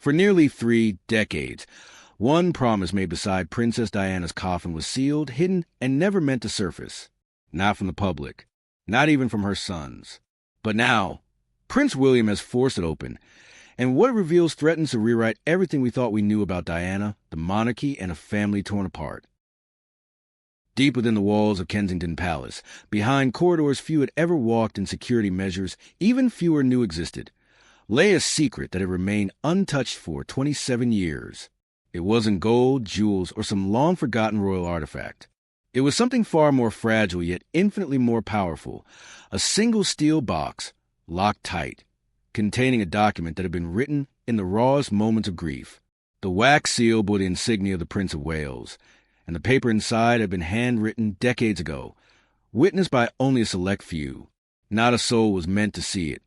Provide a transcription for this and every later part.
For nearly 3 decades, one promise made beside Princess Diana's coffin was sealed, hidden, and never meant to surface. Not from the public, not even from her sons. But now, Prince William has forced it open, and what it reveals threatens to rewrite everything we thought we knew about Diana, the monarchy, and a family torn apart. Deep within the walls of Kensington Palace, behind corridors few had ever walked and security measures even fewer knew existed, lay a secret that had remained untouched for 27 years. It wasn't gold, jewels, or some long-forgotten royal artifact. It was something far more fragile yet infinitely more powerful, a single steel box, locked tight, containing a document that had been written in the rawest moments of grief. The wax seal bore the insignia of the Prince of Wales, and the paper inside had been handwritten decades ago, witnessed by only a select few. Not a soul was meant to see it.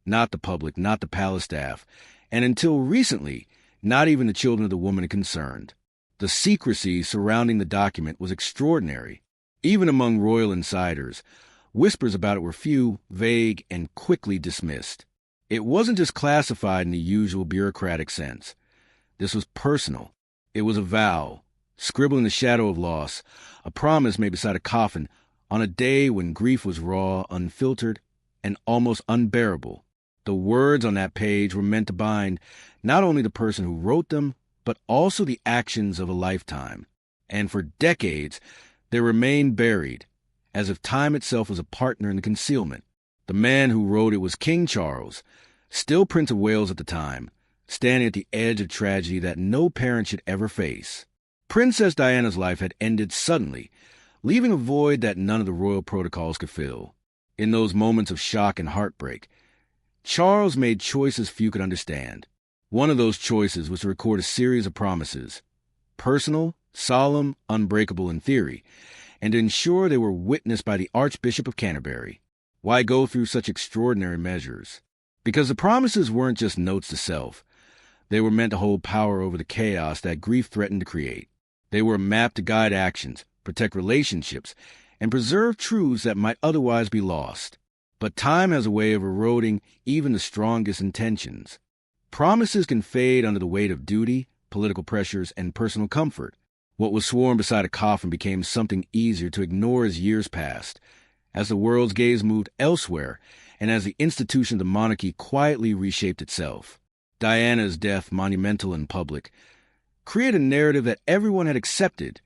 Not the public, not the palace staff, and until recently, not even the children of the woman concerned. The secrecy surrounding the document was extraordinary. Even among royal insiders, whispers about it were few, vague, and quickly dismissed. It wasn't just classified in the usual bureaucratic sense. This was personal. It was a vow, scribbled in the shadow of loss, a promise made beside a coffin on a day when grief was raw, unfiltered, and almost unbearable. The words on that page were meant to bind not only the person who wrote them, but also the actions of a lifetime. And for decades, they remained buried, as if time itself was a partner in the concealment. The man who wrote it was King Charles, still Prince of Wales at the time, standing at the edge of tragedy that no parent should ever face. Princess Diana's life had ended suddenly, leaving a void that none of the royal protocols could fill. In those moments of shock and heartbreak, Charles made choices few could understand. One of those choices was to record a series of promises, personal, solemn, unbreakable in theory, and to ensure they were witnessed by the Archbishop of Canterbury. Why go through such extraordinary measures? Because the promises weren't just notes to self. They were meant to hold power over the chaos that grief threatened to create. They were a map to guide actions, protect relationships, and preserve truths that might otherwise be lost. But time has a way of eroding even the strongest intentions. Promises can fade under the weight of duty, political pressures, and personal comfort. What was sworn beside a coffin became something easier to ignore as years passed, as the world's gaze moved elsewhere, and as the institution of the monarchy quietly reshaped itself. Diana's death, monumental and public, created a narrative that everyone had accepted.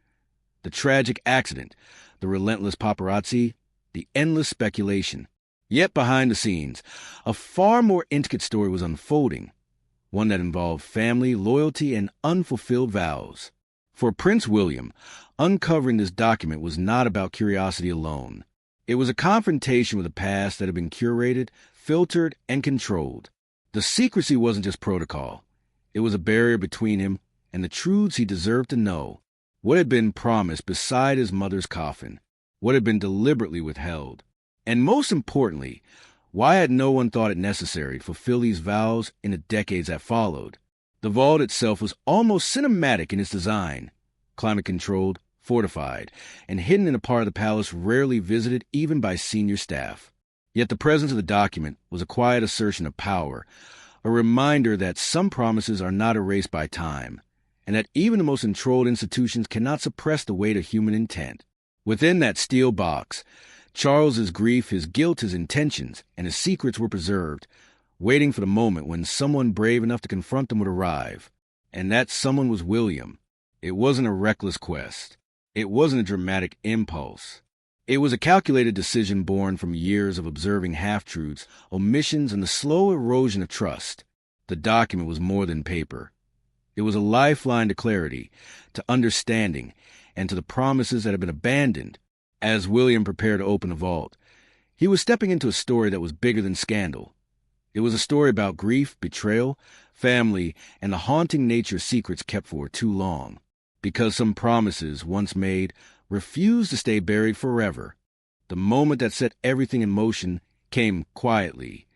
The tragic accident, the relentless paparazzi, the endless speculation. Yet behind the scenes, a far more intricate story was unfolding, one that involved family, loyalty, and unfulfilled vows. For Prince William, uncovering this document was not about curiosity alone. It was a confrontation with a past that had been curated, filtered, and controlled. The secrecy wasn't just protocol. It was a barrier between him and the truths he deserved to know. What had been promised beside his mother's coffin? What had been deliberately withheld? And most importantly, why had no one thought it necessary to fulfill these vows in the decades that followed? The vault itself was almost cinematic in its design, climate-controlled, fortified, and hidden in a part of the palace rarely visited even by senior staff. Yet the presence of the document was a quiet assertion of power, a reminder that some promises are not erased by time, and that even the most controlled institutions cannot suppress the weight of human intent. Within that steel box, Charles's grief, his guilt, his intentions, and his secrets were preserved, waiting for the moment when someone brave enough to confront them would arrive. And that someone was William. It wasn't a reckless quest. It wasn't a dramatic impulse. It was a calculated decision born from years of observing half-truths, omissions, and the slow erosion of trust. The document was more than paper. It was a lifeline to clarity, to understanding, and to the promises that had been abandoned. As William prepared to open the vault, he was stepping into a story that was bigger than scandal. It was a story about grief, betrayal, family, and the haunting nature of secrets kept for too long. Because some promises, once made, refused to stay buried forever. The moment that set everything in motion came quietly,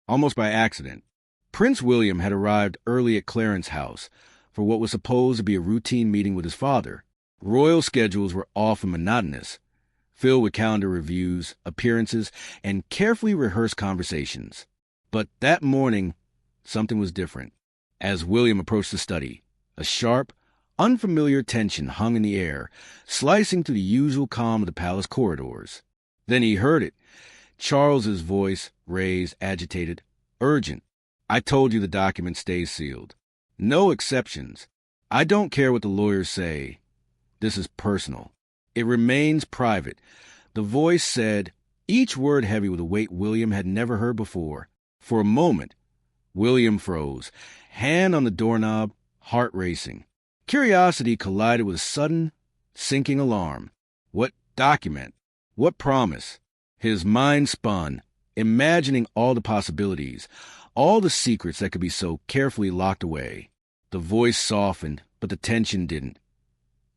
almost by accident. Prince William had arrived early at Clarence's house for what was supposed to be a routine meeting with his father. Royal schedules were often monotonous, filled with calendar reviews, appearances, and carefully rehearsed conversations. But that morning, something was different. As William approached the study, a sharp, unfamiliar tension hung in the air, slicing through the usual calm of the palace corridors. Then he heard it, Charles's voice, raised, agitated, urgent. "I told you the document stays sealed. No exceptions. I don't care what the lawyers say. This is personal. It remains private." The voice said, each word heavy with a weight William had never heard before. For a moment, William froze, hand on the doorknob, heart racing. Curiosity collided with a sudden, sinking alarm. What document? What promise? His mind spun, imagining all the possibilities, all the secrets that could be so carefully locked away. The voice softened, but the tension didn't.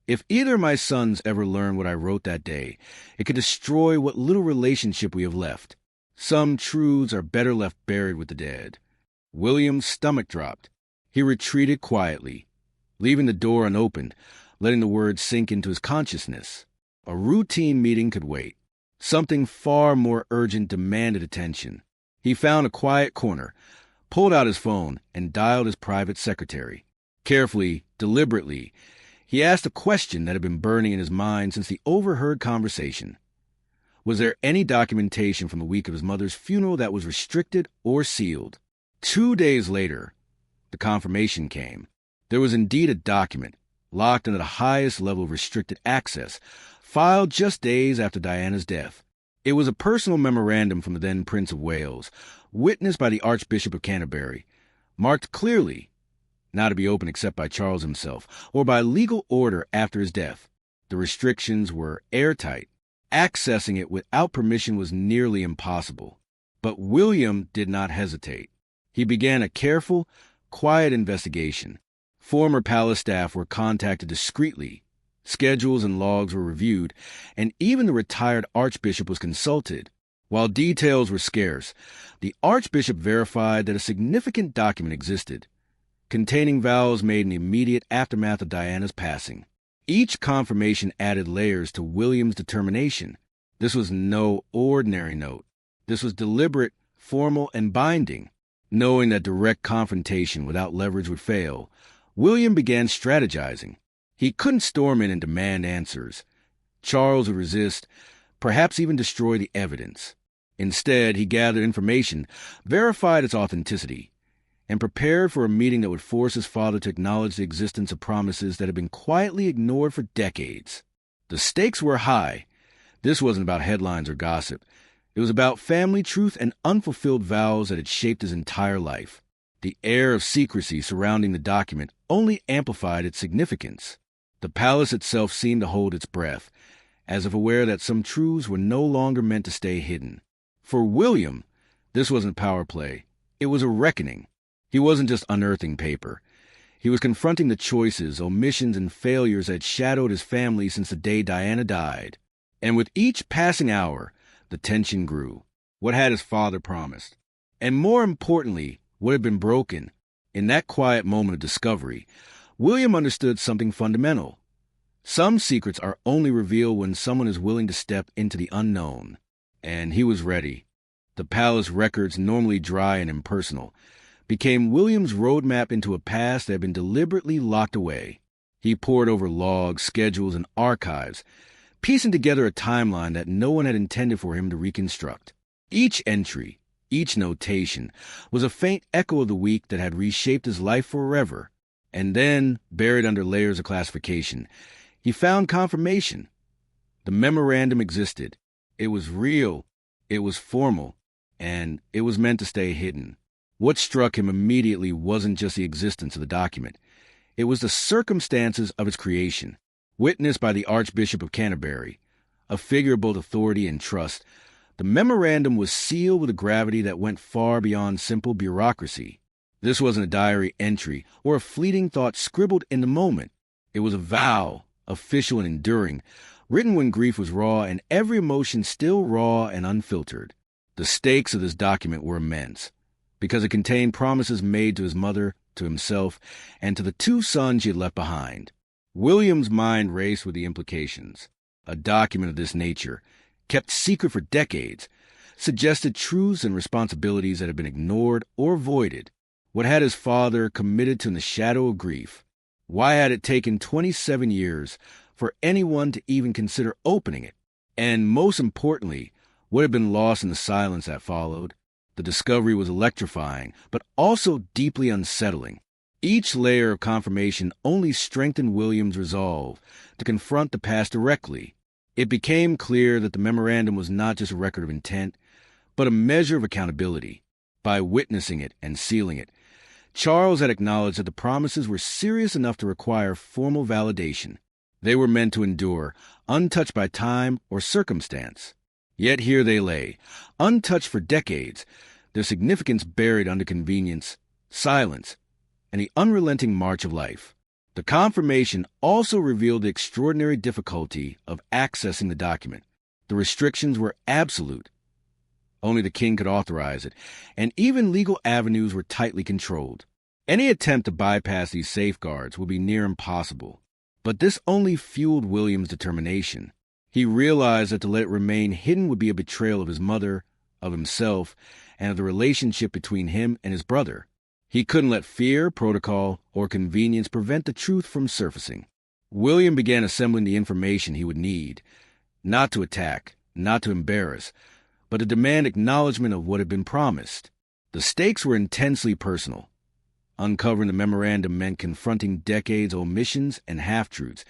"If either of my sons ever learn what I wrote that day, it could destroy what little relationship we have left. Some truths are better left buried with the dead." William's stomach dropped. He retreated quietly, leaving the door unopened, letting the words sink into his consciousness. A routine meeting could wait. Something far more urgent demanded attention. He found a quiet corner, pulled out his phone, and dialed his private secretary. Carefully, deliberately, he asked a question that had been burning in his mind since the overheard conversation. Was there any documentation from the week of his mother's funeral that was restricted or sealed? 2 days later, the confirmation came. There was indeed a document, locked into the highest level of restricted access, filed just days after Diana's death. It was a personal memorandum from the then Prince of Wales, witnessed by the Archbishop of Canterbury, marked clearly, not to be opened except by Charles himself, or by legal order after his death. The restrictions were airtight. Accessing it without permission was nearly impossible. But William did not hesitate. He began a careful, quiet investigation. Former palace staff were contacted discreetly. Schedules and logs were reviewed, and even the retired archbishop was consulted. While details were scarce, the archbishop verified that a significant document existed, containing vows made in the immediate aftermath of Diana's passing. Each confirmation added layers to William's determination. This was no ordinary note. This was deliberate, formal, and binding. Knowing that direct confrontation without leverage would fail, William began strategizing. He couldn't storm in and demand answers. Charles would resist, perhaps even destroy the evidence. Instead, he gathered information, verified its authenticity, and prepared for a meeting that would force his father to acknowledge the existence of promises that had been quietly ignored for decades. The stakes were high. This wasn't about headlines or gossip. It was about family truth and unfulfilled vows that had shaped his entire life. The air of secrecy surrounding the document only amplified its significance. The palace itself seemed to hold its breath, as if aware that some truths were no longer meant to stay hidden. For William, this wasn't power play. It was a reckoning. He wasn't just unearthing paper. He was confronting the choices, omissions, and failures that had shadowed his family since the day Diana died. And with each passing hour, the tension grew. What had his father promised? And more importantly, what had been broken? In that quiet moment of discovery, William understood something fundamental. Some secrets are only revealed when someone is willing to step into the unknown. And he was ready. The palace records, normally dry and impersonal, became William's roadmap into a past that had been deliberately locked away. He pored over logs, schedules, and archives, piecing together a timeline that no one had intended for him to reconstruct. Each entry, each notation, was a faint echo of the week that had reshaped his life forever. And then, buried under layers of classification, he found confirmation. The memorandum existed. It was real, it was formal, and it was meant to stay hidden. What struck him immediately wasn't just the existence of the document. It was the circumstances of its creation. Witnessed by the Archbishop of Canterbury, a figure of both authority and trust, the memorandum was sealed with a gravity that went far beyond simple bureaucracy. This wasn't a diary entry or a fleeting thought scribbled in the moment. It was a vow, official and enduring, written when grief was raw and every emotion still raw and unfiltered. The stakes of this document were immense, because it contained promises made to his mother, to himself, and to the 2 sons she had left behind. William's mind raced with the implications. A document of this nature, kept secret for decades, suggested truths and responsibilities that had been ignored or avoided. What had his father committed to in the shadow of grief? Why had it taken 27 years for anyone to even consider opening it? And most importantly, what had been lost in the silence that followed? The discovery was electrifying, but also deeply unsettling. Each layer of confirmation only strengthened William's resolve to confront the past directly. It became clear that the memorandum was not just a record of intent, but a measure of accountability. By witnessing it and sealing it, Charles had acknowledged that the promises were serious enough to require formal validation. They were meant to endure, untouched by time or circumstance. Yet here they lay, untouched for decades, their significance buried under convenience, silence, and the unrelenting march of life. The confirmation also revealed the extraordinary difficulty of accessing the document. The restrictions were absolute. Only the king could authorize it, and even legal avenues were tightly controlled. Any attempt to bypass these safeguards would be near impossible. But this only fueled William's determination. He realized that to let it remain hidden would be a betrayal of his mother, of himself, and of the relationship between him and his brother. He couldn't let fear, protocol, or convenience prevent the truth from surfacing. William began assembling the information he would need, not to attack, not to embarrass, but to demand acknowledgement of what had been promised. The stakes were intensely personal. Uncovering the memorandum meant confronting decades of omissions and half-truths,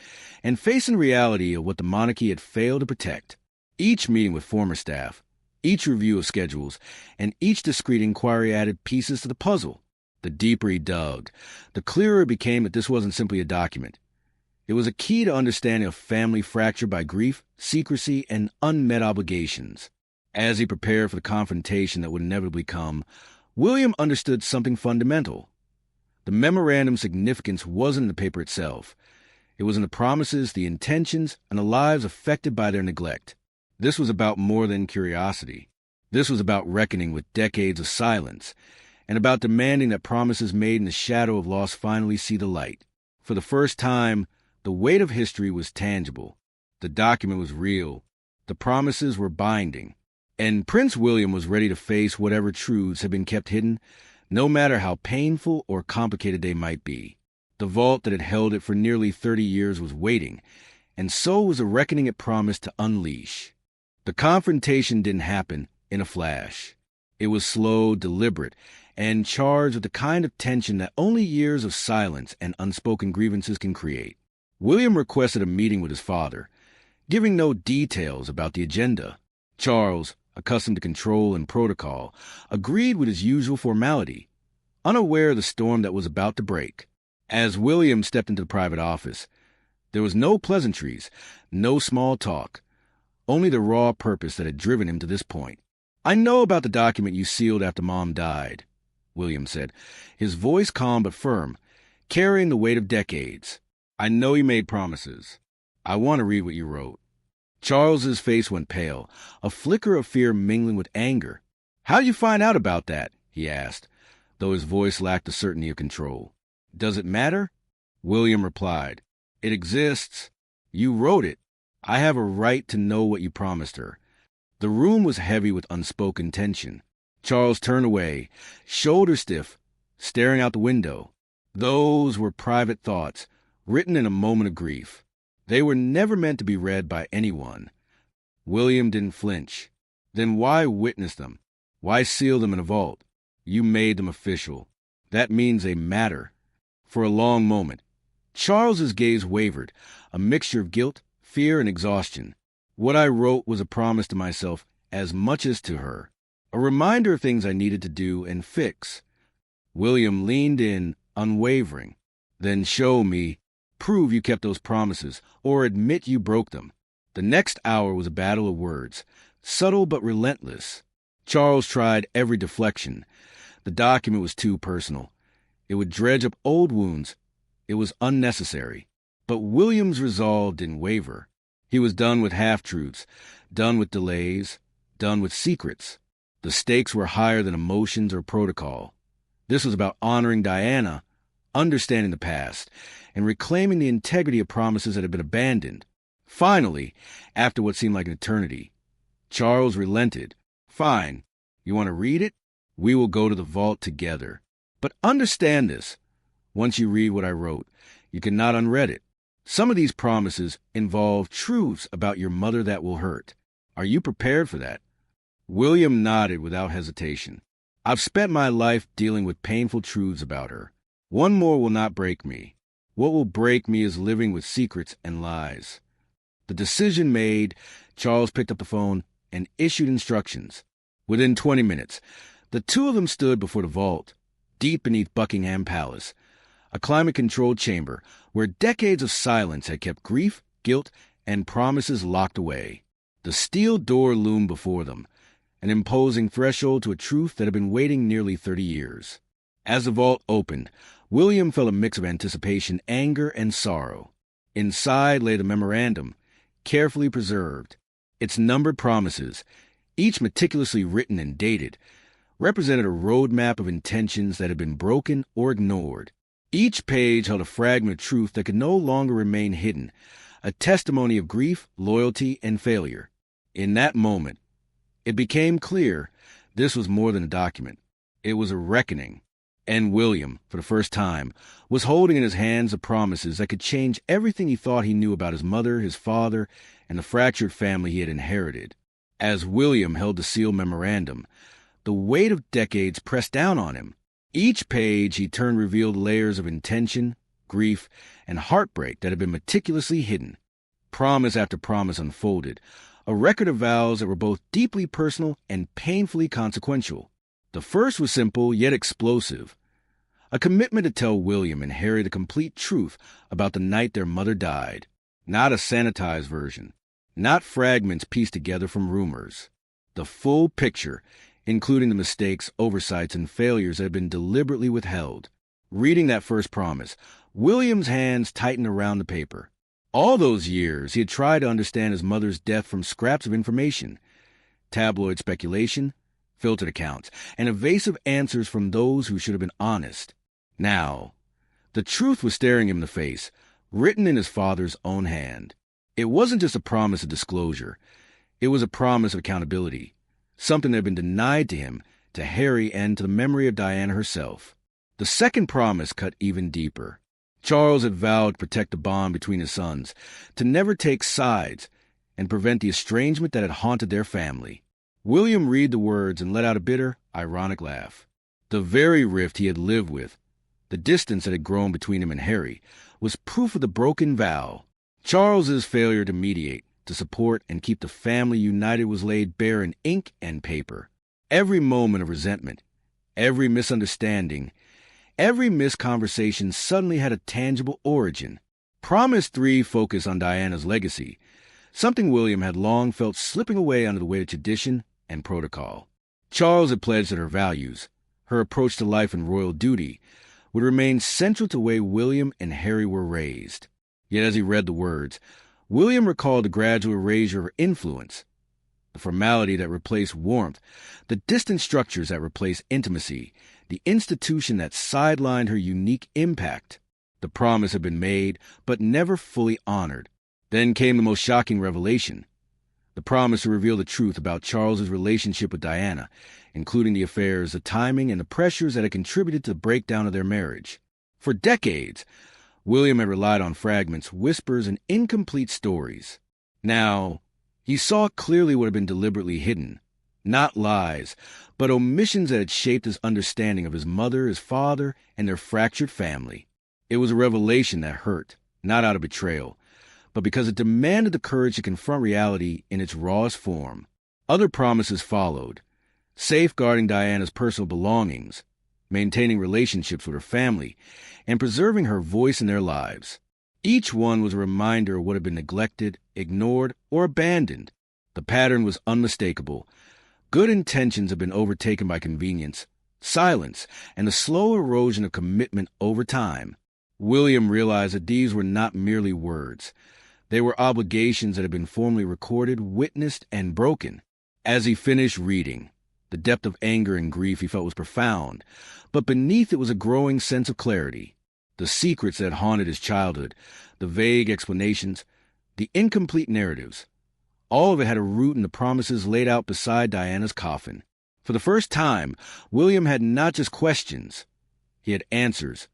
and facing reality of what the monarchy had failed to protect. Each meeting with former staff, each review of schedules, and each discreet inquiry added pieces to the puzzle. The deeper he dug, the clearer it became that this wasn't simply a document. It was a key to understanding a family fractured by grief, secrecy, and unmet obligations. As he prepared for the confrontation that would inevitably come, William understood something fundamental. The memorandum's significance wasn't in the paper itself. It was in the promises, the intentions, and the lives affected by their neglect. This was about more than curiosity. This was about reckoning with decades of silence, and about demanding that promises made in the shadow of loss finally see the light. For the first time, the weight of history was tangible. The document was real. The promises were binding. And Prince William was ready to face whatever truths had been kept hidden, no matter how painful or complicated they might be. The vault that had held it for nearly 30 years was waiting, and so was the reckoning it promised to unleash. The confrontation didn't happen in a flash. It was slow, deliberate, and charged with the kind of tension that only years of silence and unspoken grievances can create. William requested a meeting with his father, giving no details about the agenda. Charles, accustomed to control and protocol, agreed with his usual formality, unaware of the storm that was about to break. As William stepped into the private office, there was no pleasantries, no small talk, only the raw purpose that had driven him to this point. "I know about the document you sealed after Mom died," William said, his voice calm but firm, carrying the weight of decades. "I know you made promises. I want to read what you wrote." Charles's face went pale, a flicker of fear mingling with anger. "How'd you find out about that?" he asked, though his voice lacked the certainty of control. "Does it matter?" William replied, "It exists. You wrote it. I have a right to know what you promised her." The room was heavy with unspoken tension. Charles turned away, shoulders stiff, staring out the window. Those were private thoughts, written in a moment of grief. They were never meant to be read by anyone. William didn't flinch. Then why witness them? Why seal them in a vault? You made them official. That means they matter. For a long moment, Charles's gaze wavered, a mixture of guilt, fear, and exhaustion. What I wrote was a promise to myself as much as to her, a reminder of things I needed to do and fix. William leaned in, unwavering. "Then show me. Prove you kept those promises, or admit you broke them." The next hour was a battle of words, subtle but relentless. Charles tried every deflection. The document was too personal. It would dredge up old wounds. It was unnecessary. But William's resolve didn't waver. He was done with half-truths, done with delays, done with secrets. The stakes were higher than emotions or protocol. This was about honoring Diana, understanding the past, and reclaiming the integrity of promises that had been abandoned. Finally, after what seemed like an eternity, Charles relented. "Fine. You want to read it? We will go to the vault together." But understand this. Once you read what I wrote, you cannot unread it. Some of these promises involve truths about your mother that will hurt. Are you prepared for that? William nodded without hesitation. I've spent my life dealing with painful truths about her. One more will not break me. What will break me is living with secrets and lies. The decision made, Charles picked up the phone and issued instructions. Within 20 minutes, the two of them stood before the vault, deep beneath Buckingham Palace, a climate-controlled chamber where decades of silence had kept grief, guilt, and promises locked away. The steel door loomed before them, an imposing threshold to a truth that had been waiting nearly 30 years. As the vault opened, William felt a mix of anticipation, anger, and sorrow. Inside lay the memorandum, carefully preserved. Its numbered promises, each meticulously written and dated, represented a roadmap of intentions that had been broken or ignored. Each page held a fragment of truth that could no longer remain hidden, a testimony of grief, loyalty, and failure. In that moment, it became clear this was more than a document. It was a reckoning. And William, for the first time, was holding in his hands the promises that could change everything he thought he knew about his mother, his father, and the fractured family he had inherited. As William held the sealed memorandum, the weight of decades pressed down on him. Each page he turned revealed layers of intention, grief, and heartbreak that had been meticulously hidden. Promise after promise unfolded, a record of vows that were both deeply personal and painfully consequential. The first was simple yet explosive, a commitment to tell William and Harry the complete truth about the night their mother died, not a sanitized version, not fragments pieced together from rumors. The full picture, including the mistakes, oversights, and failures that had been deliberately withheld. Reading that first promise, William's hands tightened around the paper. All those years, he had tried to understand his mother's death from scraps of information, tabloid speculation, filtered accounts, and evasive answers from those who should have been honest. Now, the truth was staring him in the face, written in his father's own hand. It wasn't just a promise of disclosure. It was a promise of accountability, something that had been denied to him, to Harry, and to the memory of Diana herself. The second promise cut even deeper. Charles had vowed to protect the bond between his sons, to never take sides, and prevent the estrangement that had haunted their family. William read the words and let out a bitter, ironic laugh. The very rift he had lived with, the distance that had grown between him and Harry, was proof of the broken vow. Charles's failure to mediate, to support, and keep the family united was laid bare in ink and paper. Every moment of resentment, every misunderstanding, every misconversation suddenly had a tangible origin. Promise 3 focused on Diana's legacy, something William had long felt slipping away under the weight of tradition and protocol. Charles had pledged that her values, her approach to life and royal duty, would remain central to the way William and Harry were raised. Yet as he read the words, William recalled the gradual erasure of her influence, the formality that replaced warmth, the distant structures that replaced intimacy, the institution that sidelined her unique impact. The promise had been made, but never fully honored. Then came the most shocking revelation. The promise to reveal the truth about Charles's relationship with Diana, including the affairs, the timing, and the pressures that had contributed to the breakdown of their marriage. For decades, William had relied on fragments, whispers, and incomplete stories. Now, he saw clearly what had been deliberately hidden. Not lies, but omissions that had shaped his understanding of his mother, his father, and their fractured family. It was a revelation that hurt, not out of betrayal, but because it demanded the courage to confront reality in its rawest form. Other promises followed, safeguarding Diana's personal belongings, maintaining relationships with her family, and preserving her voice in their lives. Each one was a reminder of what had been neglected, ignored, or abandoned. The pattern was unmistakable. Good intentions had been overtaken by convenience, silence, and the slow erosion of commitment over time. William realized that these were not merely words. They were obligations that had been formally recorded, witnessed, and broken. As he finished reading, the depth of anger and grief he felt was profound, but beneath it was a growing sense of clarity. The secrets that haunted his childhood, the vague explanations, the incomplete narratives, all of it had a root in the promises laid out beside Diana's coffin. For the first time, William had not just questions. He had answers,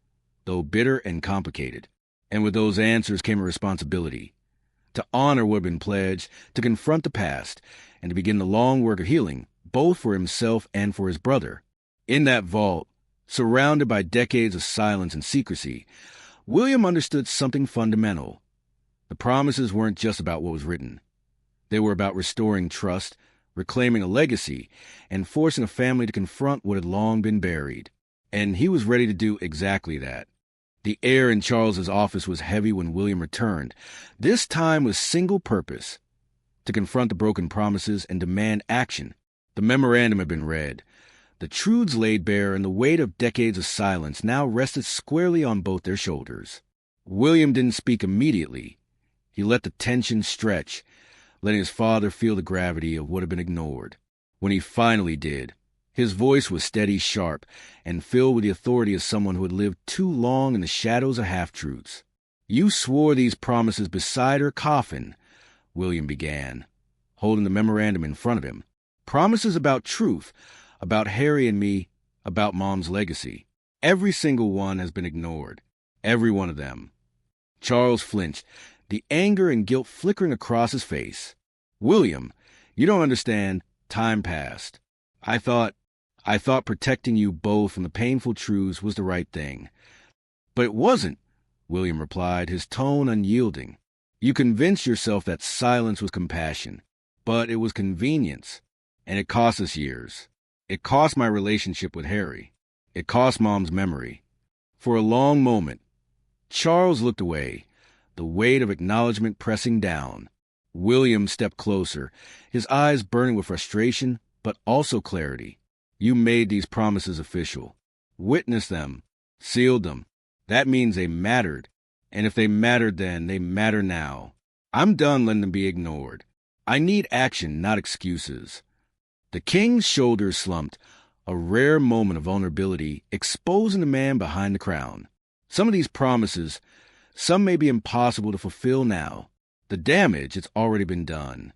though bitter and complicated. And with those answers came a responsibility. To honor what had been pledged, to confront the past, and to begin the long work of healing, both for himself and for his brother. In that vault, surrounded by decades of silence and secrecy, William understood something fundamental. The promises weren't just about what was written. They were about restoring trust, reclaiming a legacy, and forcing a family to confront what had long been buried. And he was ready to do exactly that. The air in Charles's office was heavy when William returned, this time with single purpose: to confront the broken promises and demand action. The memorandum had been read, the truths laid bare, and the weight of decades of silence now rested squarely on both their shoulders. William didn't speak immediately. He let the tension stretch, letting his father feel the gravity of what had been ignored. When he finally did, his voice was steady, sharp, and filled with the authority of someone who had lived too long in the shadows of half-truths. "You swore these promises beside her coffin," William began, holding the memorandum in front of him. "Promises about truth, about Harry and me, about Mom's legacy. Every single one has been ignored. Every one of them." Charles flinched, the anger and guilt flickering across his face. "William, you don't understand. Time passed. I thought protecting you both from the painful truths was the right thing." "But it wasn't," William replied, his tone unyielding. "You convinced yourself that silence was compassion, but it was convenience, and it cost us years. It cost my relationship with Harry. It cost Mom's memory." For a long moment, Charles looked away, the weight of acknowledgement pressing down. William stepped closer, his eyes burning with frustration, but also clarity. "You made these promises official. Witnessed them. Sealed them. That means they mattered. And if they mattered then, they matter now. I'm done letting them be ignored. I need action, not excuses." The king's shoulders slumped, a rare moment of vulnerability, exposing the man behind the crown. Some of these promises, some may be impossible to fulfill now. The damage, it's already been done.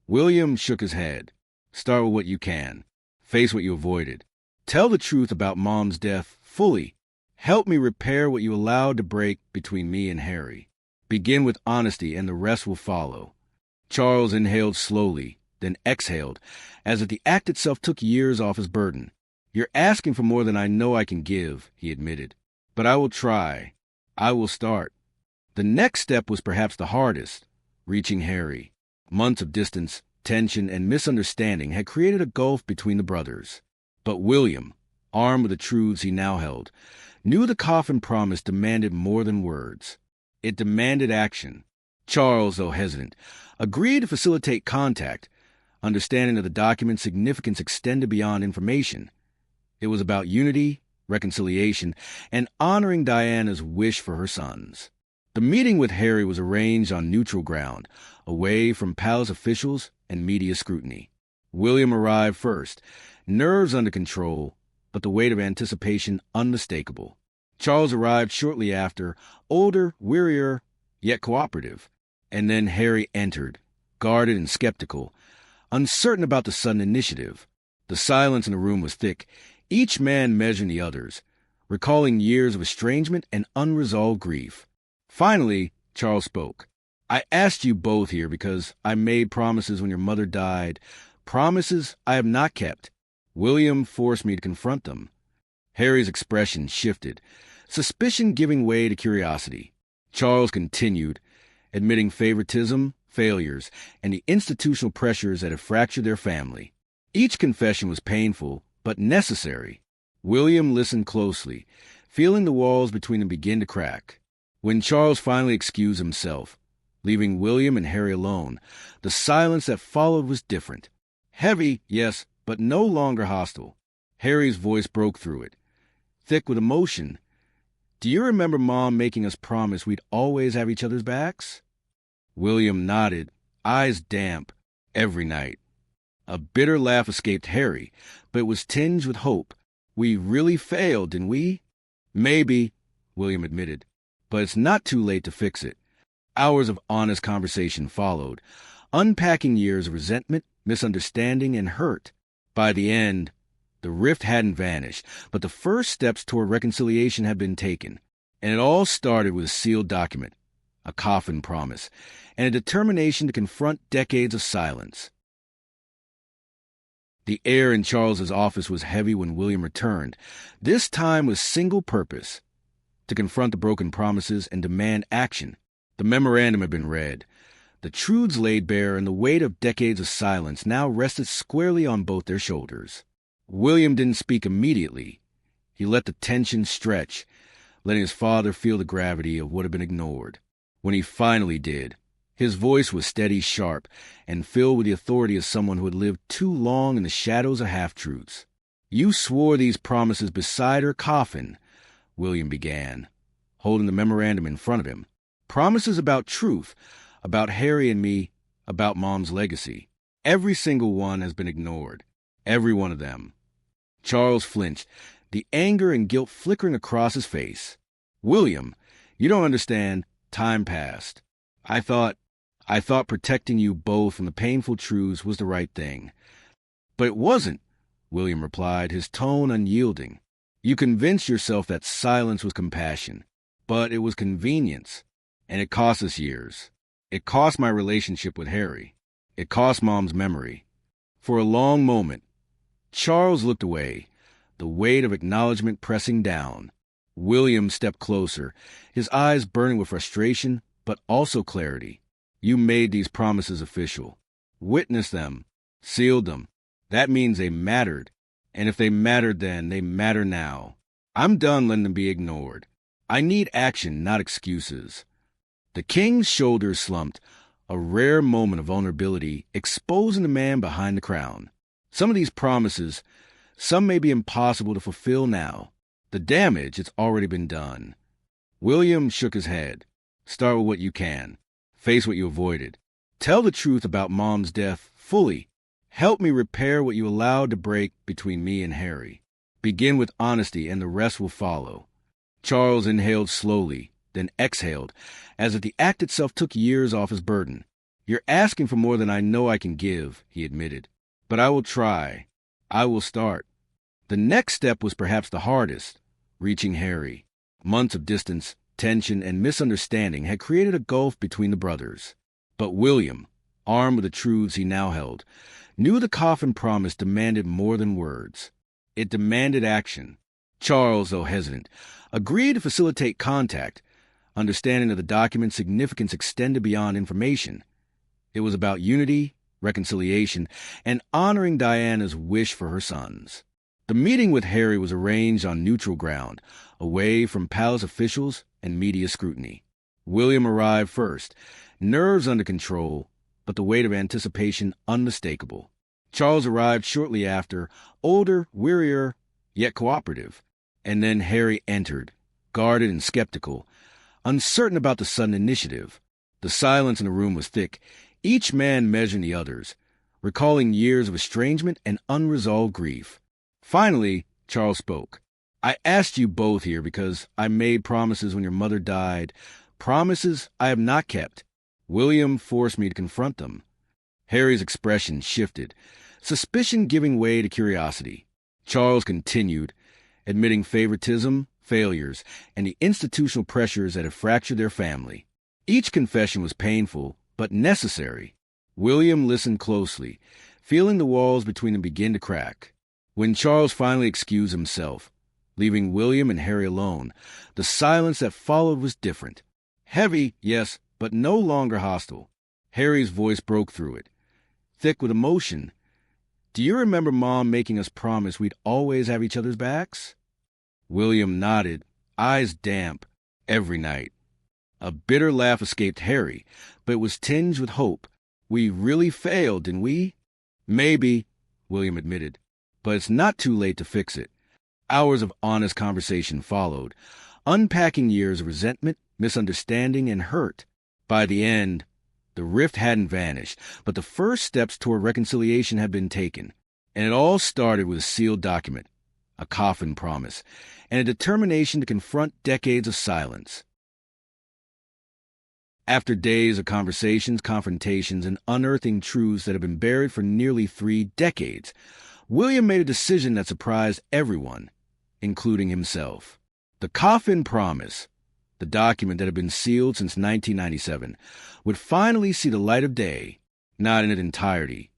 William shook his head. "Start with what you can. Face what you avoided. Tell the truth about Mom's death fully. Help me repair what you allowed to break between me and Harry. Begin with honesty and the rest will follow." Charles inhaled slowly, then exhaled, as if the act itself took years off his burden. "You're asking for more than I know I can give," he admitted. "But I will try. I will start." The next step was perhaps the hardest: reaching Harry. Months of distance, tension, and misunderstanding had created a gulf between the brothers. But William, armed with the truths he now held, knew the Coffin Promise demanded more than words. It demanded action. Charles, though hesitant, agreed to facilitate contact, understanding that the document's significance extended beyond information. It was about unity, reconciliation, and honoring Diana's wish for her sons. The meeting with Harry was arranged on neutral ground, away from palace officials and media scrutiny. William arrived first, nerves under control, but the weight of anticipation unmistakable. Charles arrived shortly after, older, wearier, yet cooperative. And then Harry entered, guarded and skeptical, uncertain about the sudden initiative. The silence in the room was thick, each man measuring the others, recalling years of estrangement and unresolved grief. Finally, Charles spoke. "I asked you both here because I made promises when your mother died, promises I have not kept. William forced me to confront them." Harry's expression shifted, suspicion giving way to curiosity. Charles continued, admitting favoritism, failures, and the institutional pressures that had fractured their family. Each confession was painful, but necessary. William listened closely, feeling the walls between them begin to crack. When Charles finally excused himself, leaving William and Harry alone, the silence that followed was different. Heavy, yes, but no longer hostile. Harry's voice broke through it, thick with emotion. "Do you remember Mom making us promise we'd always have each other's backs?" William nodded, eyes damp. "Every night." A bitter laugh escaped Harry, but it was tinged with hope. "We really failed, didn't we?" "Maybe," William admitted, "but it's not too late to fix it." Hours of honest conversation followed, unpacking years of resentment, misunderstanding, and hurt. By the end, The rift hadn't vanished, but the first steps toward reconciliation had been taken. And it all started with a sealed document, a Coffin Promise, and a determination to confront decades of silence. The air in Charles's office was heavy when William returned, this time with single purpose: to confront the broken promises and demand action. The memorandum had been read. The truths laid bare, and the weight of decades of silence now rested squarely on both their shoulders. William didn't speak immediately. He let the tension stretch, letting his father feel the gravity of what had been ignored. When he finally did, his voice was steady, sharp, and filled with the authority of someone who had lived too long in the shadows of half-truths. "You swore these promises beside her coffin," William began, holding the memorandum in front of him. "Promises about truth, about Harry and me, about Mom's legacy. Every single one has been ignored. Every one of them." Charles flinched, the anger and guilt flickering across his face. "William, you don't understand. Time passed. I thought protecting you both from the painful truths was the right thing." "But it wasn't," William replied, his tone unyielding. "You convinced yourself that silence was compassion, but it was convenience, and it cost us years. It cost my relationship with Harry. It cost Mom's memory." For a long moment, Charles looked away, the weight of acknowledgement pressing down. William stepped closer, his eyes burning with frustration, but also clarity. "You made these promises official. Witnessed them. Sealed them. That means they mattered. And if they mattered then, they matter now. I'm done letting them be ignored. I need action, not excuses." The king's shoulders slumped, a rare moment of vulnerability, exposing the man behind the crown. Some of these promises, some may be impossible to fulfill now. The damage, it's already been done. William shook his head. "Start with what you can. Face what you avoided. Tell the truth about Mom's death fully. Help me repair what you allowed to break between me and Harry. Begin with honesty, and the rest will follow." Charles inhaled slowly, then exhaled, as if the act itself took years off his burden. "You're asking for more than I know I can give," he admitted. "But I will try. I will start." The next step was perhaps the hardest: reaching Harry. Months of distance, tension, and misunderstanding had created a gulf between the brothers. But William, armed with the truths he now held, knew the Coffin Promise demanded more than words. It demanded action. Charles, though hesitant, agreed to facilitate contact, understanding that the document's significance extended beyond information. It was about unity, reconciliation, and honoring Diana's wish for her sons. The meeting with Harry was arranged on neutral ground, away from palace officials and media scrutiny. William arrived first, nerves under control, but the weight of anticipation unmistakable. Charles arrived shortly after, older, wearier, yet cooperative. And then Harry entered, guarded and skeptical, uncertain about the sudden initiative. The silence in the room was thick, each man measuring the others, recalling years of estrangement and unresolved grief. Finally, Charles spoke. "I asked you both here because I made promises when your mother died, promises I have not kept. William forced me to confront them." Harry's expression shifted, suspicion giving way to curiosity. Charles continued, admitting favoritism, failures, and the institutional pressures that had fractured their family. Each confession was painful, but necessary. William listened closely, feeling the walls between them begin to crack. When Charles finally excused himself, leaving William and Harry alone, the silence that followed was different. Heavy, yes, but no longer hostile. Harry's voice broke through it, thick with emotion. "Do you remember Mom making us promise we'd always have each other's backs?" William nodded, eyes damp. "Every night." A bitter laugh escaped Harry, but it was tinged with hope. "We really failed, didn't we?" "Maybe," William admitted, "but it's not too late to fix it." Hours of honest conversation followed, unpacking years of resentment, misunderstanding, and hurt. By the end, the rift hadn't vanished, but the first steps toward reconciliation had been taken. And it all started with a sealed document, a Coffin Promise, and a determination to confront decades of silence. After days of conversations, confrontations, and unearthing truths that had been buried for nearly 3 decades, William made a decision that surprised everyone, including himself. The Coffin Promise, the document that had been sealed since 1997, would finally see the light of day, not in its entirety.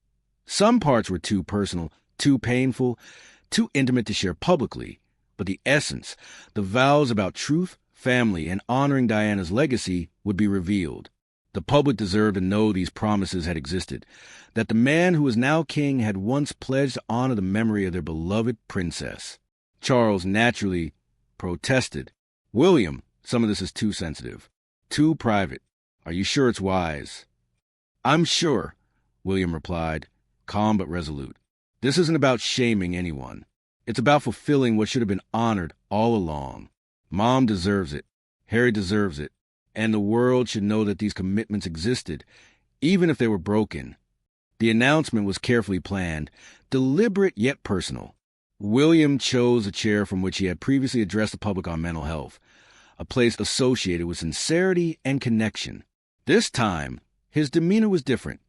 Some parts were too personal, too painful, too intimate to share publicly, but the essence, the vows about truth, family, and honoring Diana's legacy would be revealed. The public deserved to know these promises had existed, that the man who was now king had once pledged to honor the memory of their beloved princess. Charles naturally protested. "William, some of this is too sensitive, too private. Are you sure it's wise?" "I'm sure," William replied, calm but resolute. "This isn't about shaming anyone. It's about fulfilling what should have been honored all along. Mom deserves it. Harry deserves it. And the world should know that these commitments existed, even if they were broken." The announcement was carefully planned, deliberate yet personal. William chose a chair from which he had previously addressed the public on mental health, a place associated with sincerity and connection. This time, his demeanor was different,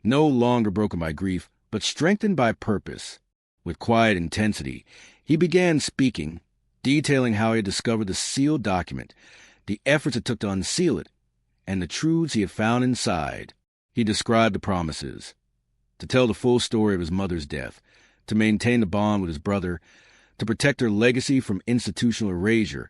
no longer broken by grief, but strengthened by purpose. With quiet intensity, he began speaking, detailing how he had discovered the sealed document, the efforts it took to unseal it, and the truths he had found inside. He described the promises: to tell the full story of his mother's death, to maintain the bond with his brother, to protect her legacy from institutional erasure,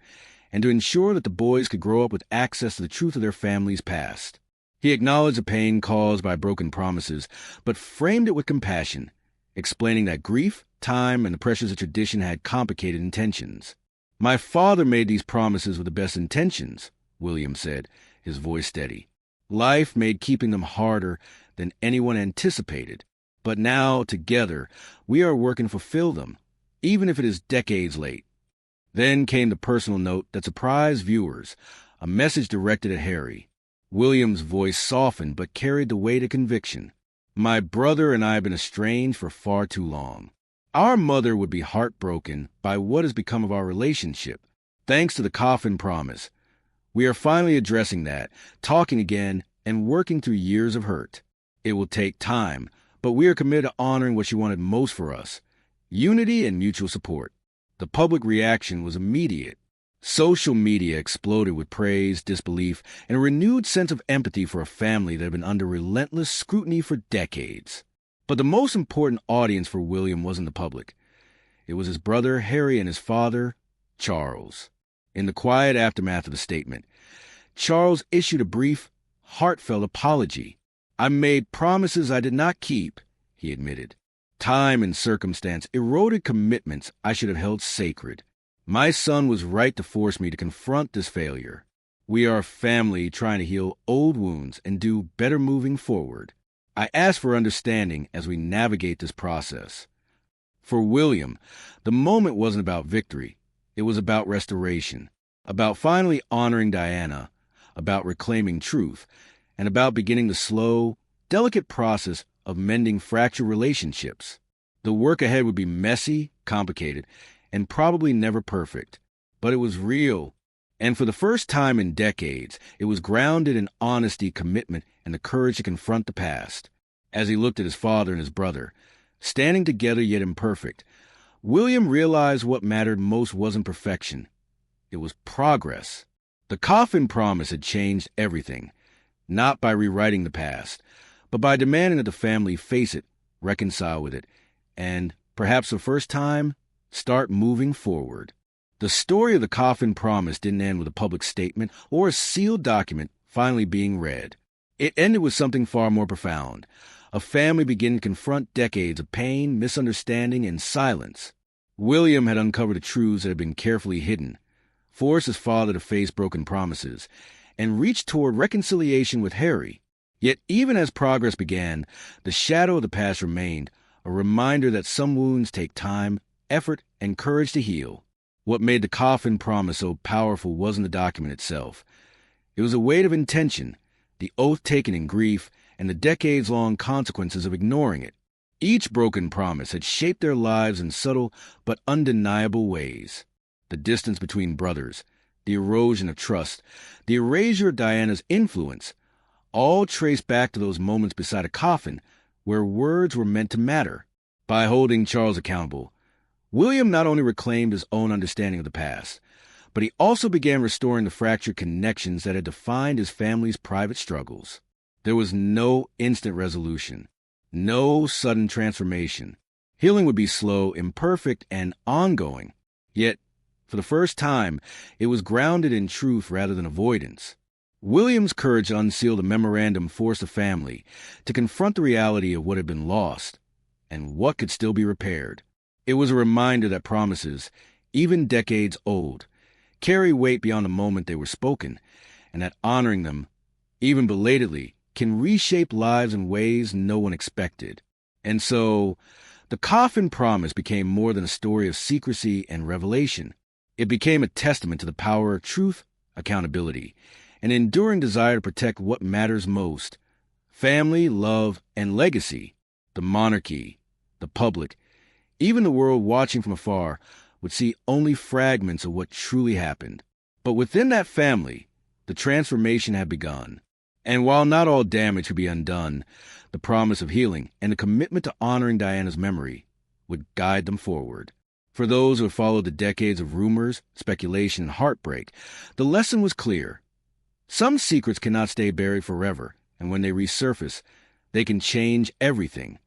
and to ensure that the boys could grow up with access to the truth of their family's past. He acknowledged the pain caused by broken promises, but framed it with compassion, explaining that grief, time, and the pressures of tradition had complicated intentions. "My father made these promises with the best intentions," William said, his voice steady. "Life made keeping them harder than anyone anticipated. But now, together, we are working to fulfill them, even if it is decades late." Then came the personal note that surprised viewers, a message directed at Harry. William's voice softened but carried the weight of conviction. "My brother and I have been estranged for far too long. Our mother would be heartbroken by what has become of our relationship. Thanks to the Coffin Promise, we are finally addressing that, talking again, and working through years of hurt. It will take time, but we are committed to honoring what she wanted most for us: unity and mutual support." The public reaction was immediate. Social media exploded with praise, disbelief, and a renewed sense of empathy for a family that had been under relentless scrutiny for decades. But the most important audience for William wasn't the public. It was his brother Harry and his father, Charles. In the quiet aftermath of the statement, Charles issued a brief, heartfelt apology. "I made promises I did not keep," he admitted. "Time and circumstance eroded commitments I should have held sacred. My son was right to force me to confront this failure. We are a family trying to heal old wounds and do better moving forward. I ask for understanding as we navigate this process." For William, the moment wasn't about victory. It was about restoration, about finally honoring Diana, about reclaiming truth, and about beginning the slow, delicate process of mending fractured relationships. The work ahead would be messy, complicated, and probably never perfect. But it was real. And for the first time in decades, it was grounded in honesty, commitment, and the courage to confront the past. As he looked at his father and his brother, standing together yet imperfect, William realized what mattered most wasn't perfection. It was progress. The Coffin Promise had changed everything, not by rewriting the past, but by demanding that the family face it, reconcile with it, and, perhaps for the first time, start moving forward. The story of the Coffin Promise didn't end with a public statement or a sealed document finally being read. It ended with something far more profound. A family began to confront decades of pain, misunderstanding, and silence. William had uncovered the truths that had been carefully hidden, forced his father to face broken promises, and reached toward reconciliation with Harry. Yet even as progress began, the shadow of the past remained, a reminder that some wounds take time, effort, and courage to heal. What made the Coffin Promise so powerful wasn't the document itself. It was a weight of intention, the oath taken in grief, and the decades-long consequences of ignoring it. Each broken promise had shaped their lives in subtle but undeniable ways. The distance between brothers, the erosion of trust, the erasure of Diana's influence, all traced back to those moments beside a coffin where words were meant to matter. By holding Charles accountable, William not only reclaimed his own understanding of the past, but he also began restoring the fractured connections that had defined his family's private struggles. There was no instant resolution, no sudden transformation. Healing would be slow, imperfect, and ongoing. Yet, for the first time, it was grounded in truth rather than avoidance. William's courage to unseal the memorandum forced the family to confront the reality of what had been lost and what could still be repaired. It was a reminder that promises, even decades old, carry weight beyond the moment they were spoken, and that honoring them, even belatedly, can reshape lives in ways no one expected. And so, the Coffin Promise became more than a story of secrecy and revelation. It became a testament to the power of truth, accountability, an enduring desire to protect what matters most: family, love, and legacy. The monarchy, the public, even the world watching from afar would see only fragments of what truly happened. But within that family, the transformation had begun. And while not all damage could be undone, the promise of healing and the commitment to honoring Diana's memory would guide them forward. For those who had followed the decades of rumors, speculation, and heartbreak, the lesson was clear. Some secrets cannot stay buried forever, and when they resurface, they can change everything.